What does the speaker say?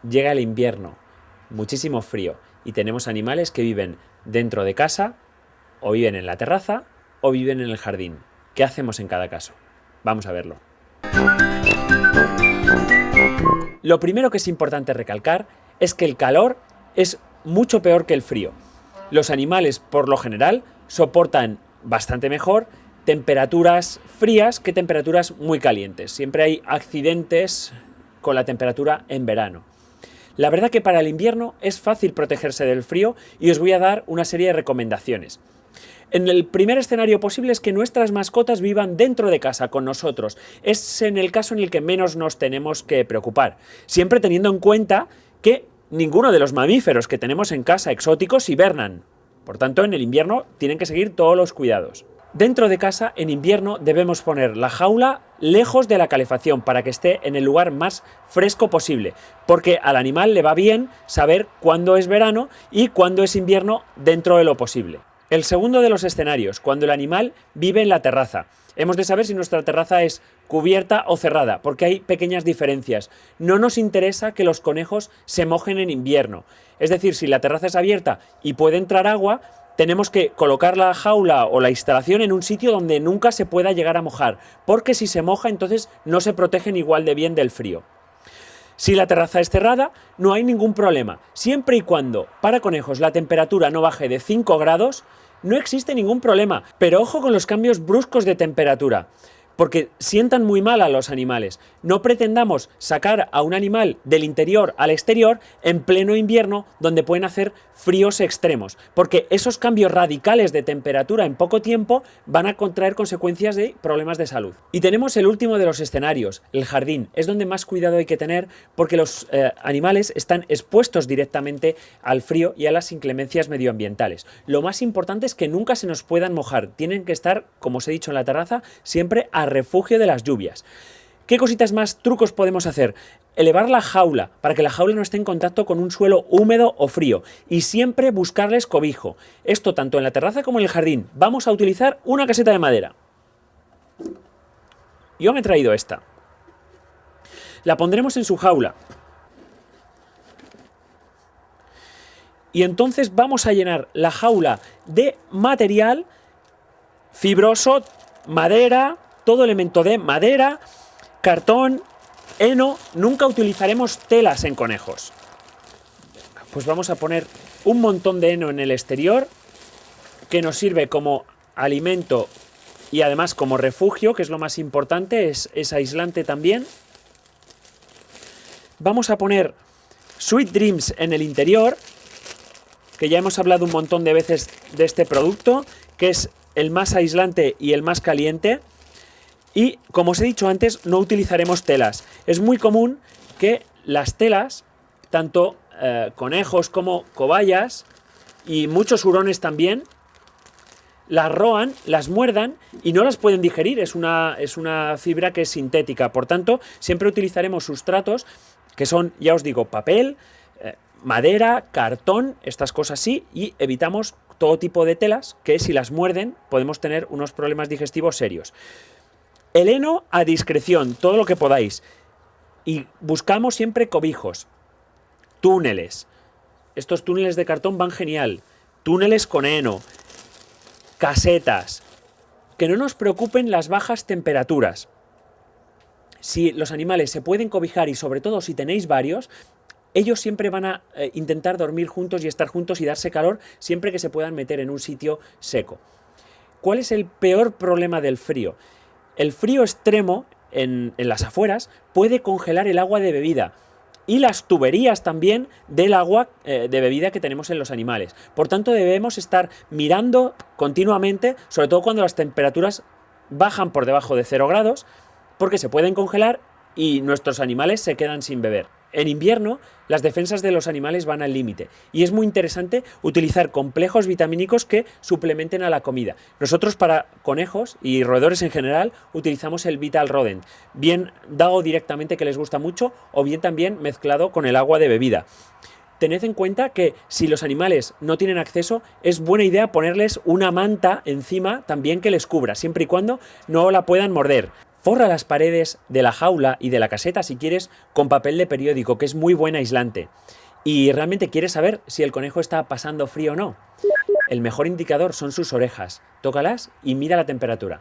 llega el invierno, muchísimo frío, y tenemos animales que viven dentro de casa, o viven en la terraza, o viven en el jardín. ¿Qué hacemos en cada caso? Vamos a verlo. Lo primero que es importante recalcar es que el calor es mucho peor que el frío. Los animales, por lo general, soportan bastante mejor temperaturas frías que temperaturas muy calientes. Siempre hay accidentes con la temperatura en verano. La verdad que para el invierno es fácil protegerse del frío y os voy a dar una serie de recomendaciones. En el primer escenario posible es que nuestras mascotas vivan dentro de casa con nosotros. Es en el caso en el que menos nos tenemos que preocupar, siempre teniendo en cuenta que ninguno de los mamíferos que tenemos en casa exóticos hibernan. Por tanto, en el invierno tienen que seguir todos los cuidados. Dentro de casa, en invierno, debemos poner la jaula lejos de la calefacción para que esté en el lugar más fresco posible, porque al animal le va bien saber cuándo es verano y cuándo es invierno dentro de lo posible. El segundo de los escenarios, cuando el animal vive en la terraza. Hemos de saber si nuestra terraza es cubierta o cerrada, porque hay pequeñas diferencias. No nos interesa que los conejos se mojen en invierno. Es decir, si la terraza es abierta y puede entrar agua, tenemos que colocar la jaula o la instalación en un sitio donde nunca se pueda llegar a mojar, porque si se moja entonces no se protegen igual de bien del frío. Si la terraza es cerrada, no hay ningún problema. Siempre y cuando para conejos la temperatura no baje de 5 grados, no existe ningún problema. Pero ojo con los cambios bruscos de temperatura, porque sientan muy mal a los animales. No pretendamos sacar a un animal del interior al exterior en pleno invierno, donde pueden hacer fríos extremos, porque esos cambios radicales de temperatura en poco tiempo van a contraer consecuencias de problemas de salud. Y tenemos el último de los escenarios, el jardín. Es donde más cuidado hay que tener, porque los animales están expuestos directamente al frío y a las inclemencias medioambientales. Lo más importante es que nunca se nos puedan mojar. Tienen que estar, como os he dicho en la terraza, siempre a refugio de las lluvias. ¿Qué cositas más, trucos podemos hacer? Elevar la jaula, para que la jaula no esté en contacto con un suelo húmedo o frío, y siempre buscarles cobijo. Esto tanto en la terraza como en el jardín. Vamos a utilizar una caseta de madera. Yo me he traído esta. La pondremos en su jaula. Y entonces vamos a llenar la jaula de material fibroso, madera, todo elemento de madera, cartón, heno. Nunca utilizaremos telas en conejos. Pues vamos a poner un montón de heno en el exterior, que nos sirve como alimento y además como refugio, que es lo más importante, es aislante también. Vamos a poner Sweet Dreams en el interior, que ya hemos hablado un montón de veces de este producto, que es el más aislante y el más caliente. Y, como os he dicho antes, no utilizaremos telas. Es muy común que las telas, tanto conejos como cobayas y muchos hurones también, las roan, las muerdan y no las pueden digerir. Es una fibra que es sintética. Por tanto, siempre utilizaremos sustratos que son, ya os digo, papel, madera, cartón, estas cosas sí, y evitamos todo tipo de telas que, si las muerden, podemos tener unos problemas digestivos serios. El heno a discreción, todo lo que podáis. Y buscamos siempre cobijos, túneles. Estos túneles de cartón van genial. Túneles con heno, casetas. Que no nos preocupen las bajas temperaturas. Si los animales se pueden cobijar, y sobre todo si tenéis varios, ellos siempre van a intentar dormir juntos y estar juntos y darse calor siempre que se puedan meter en un sitio seco. ¿Cuál es el peor problema del frío? El frío extremo en las afueras puede congelar el agua de bebida y las tuberías también del agua de bebida que tenemos en los animales. Por tanto, debemos estar mirando continuamente, sobre todo cuando las temperaturas bajan por debajo de 0 grados, porque se pueden congelar y nuestros animales se quedan sin beber. En invierno, las defensas de los animales van al límite y es muy interesante utilizar complejos vitamínicos que suplementen a la comida. Nosotros, para conejos y roedores en general, utilizamos el Vital Rodent, bien dado directamente, que les gusta mucho, o bien también mezclado con el agua de bebida. Tened en cuenta que si los animales no tienen acceso, es buena idea ponerles una manta encima también que les cubra, siempre y cuando no la puedan morder. Forra las paredes de la jaula y de la caseta, si quieres, con papel de periódico, que es muy buen aislante. Y realmente quieres saber si el conejo está pasando frío o no. El mejor indicador son sus orejas. Tócalas y mira la temperatura.